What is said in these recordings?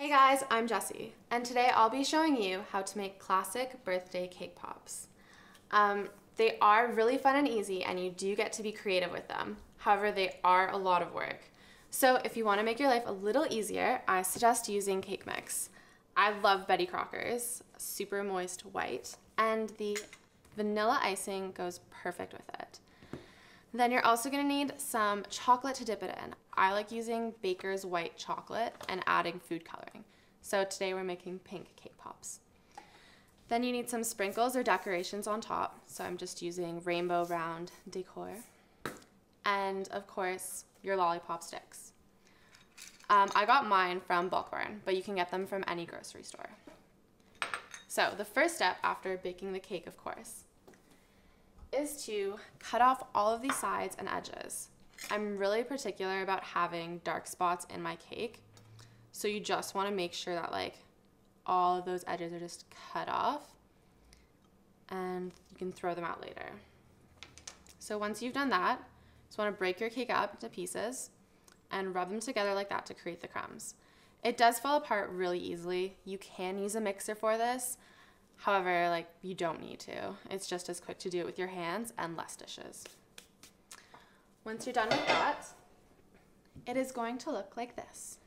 Hey guys, I'm Jessie, and today I'll be showing you how to make classic birthday cake pops. They are really fun and easy, and you do get to be creative with them. However, they are a lot of work. So if you want to make your life a little easier, I suggest using cake mix. I love Betty Crocker's super moist white, and the vanilla icing goes perfect with it. Then you're also going to need some chocolate to dip it in. I like using Baker's white chocolate and adding food coloring. So today we're making pink cake pops. Then you need some sprinkles or decorations on top. So I'm just using rainbow round decor. And of course, your lollipop sticks. I got mine from Bulk Barn, but you can get them from any grocery store. So the first step after baking the cake, of course, is to cut off all of these sides and edges. I'm really particular about having dark spots in my cake, so you just want to make sure that all of those edges are just cut off, and you can throw them out later. So once you've done that, just want to break your cake up into pieces and rub them together like that to create the crumbs. It does fall apart really easily. You can use a mixer for this. However, you don't need to. It's just as quick to do it with your hands and less dishes. Once you're done with that, it is going to look like this.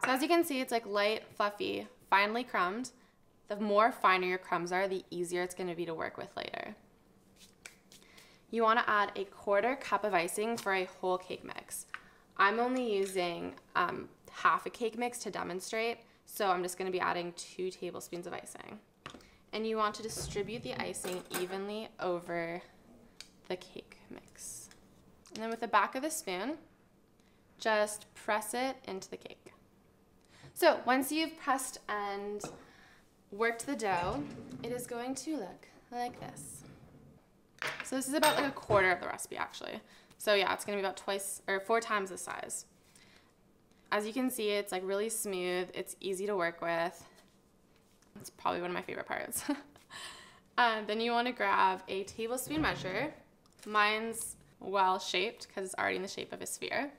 So as you can see, it's light, fluffy, finely crumbed. The more finer your crumbs are, the easier it's going to be to work with later. You want to add a 1/4 cup of icing for a whole cake mix. I'm only using half a cake mix to demonstrate, so I'm just going to be adding 2 tablespoons of icing. And you want to distribute the icing evenly over the cake mix. And then with the back of the spoon, just press it into the cake. So once you've pressed and worked the dough, it is going to look like this. So this is about 1/4 of the recipe actually. So yeah, it's gonna be about 4 times the size. As you can see, it's really smooth, it's easy to work with. It's probably one of my favorite parts. Then you want to grab a tablespoon measure. Mine's well shaped because it's already in the shape of a sphere.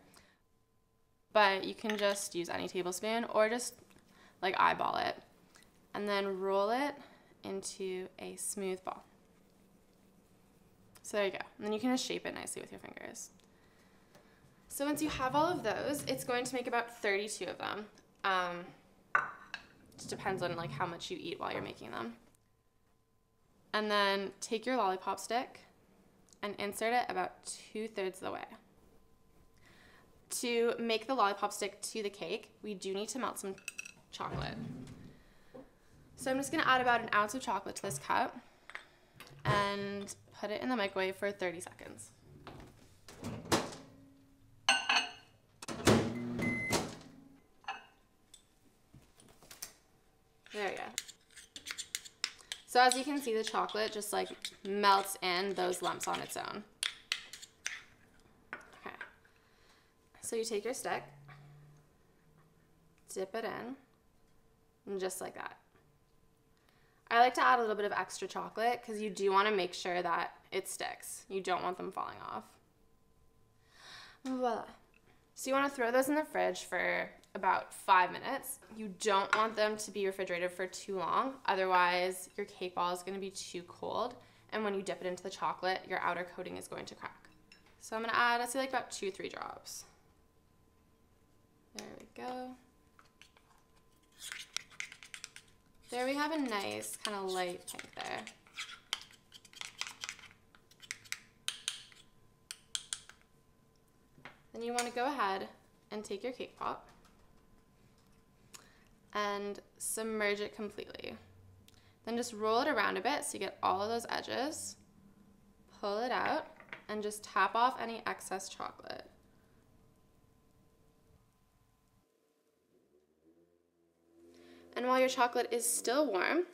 But you can just use any tablespoon or just eyeball it. And then roll it into a smooth ball. So there you go. And then you can just shape it nicely with your fingers. So once you have all of those, it's going to make about 32 of them. Just depends on how much you eat while you're making them. And then take your lollipop stick and insert it about 2/3 of the way. To make the lollipop stick to the cake, we do need to melt some chocolate. So I'm just gonna add about 1 ounce of chocolate to this cup and put it in the microwave for 30 seconds. There we go. So as you can see, the chocolate just melts in those lumps on its own. Okay. So you take your stick, dip it in, and just like that. I like to add a little bit of extra chocolate because you do want to make sure that it sticks. You don't want them falling off. Voila. So you want to throw those in the fridge for about 5 minutes. You don't want them to be refrigerated for too long, otherwise your cake ball is going to be too cold, and when you dip it into the chocolate, your outer coating is going to crack. So I'm going to add, let's say about 2-3 drops. There we go. There we have a nice kind of light pink there. Then you want to go ahead and take your cake pop and submerge it completely. Then just roll it around a bit so you get all of those edges. Pull it out and just tap off any excess chocolate. And while your chocolate is still warm,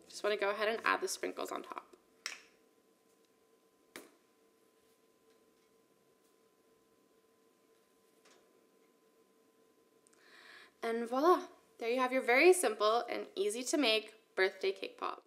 just want to go ahead and add the sprinkles on top. And voila, there you have your very simple and easy to make birthday cake pop.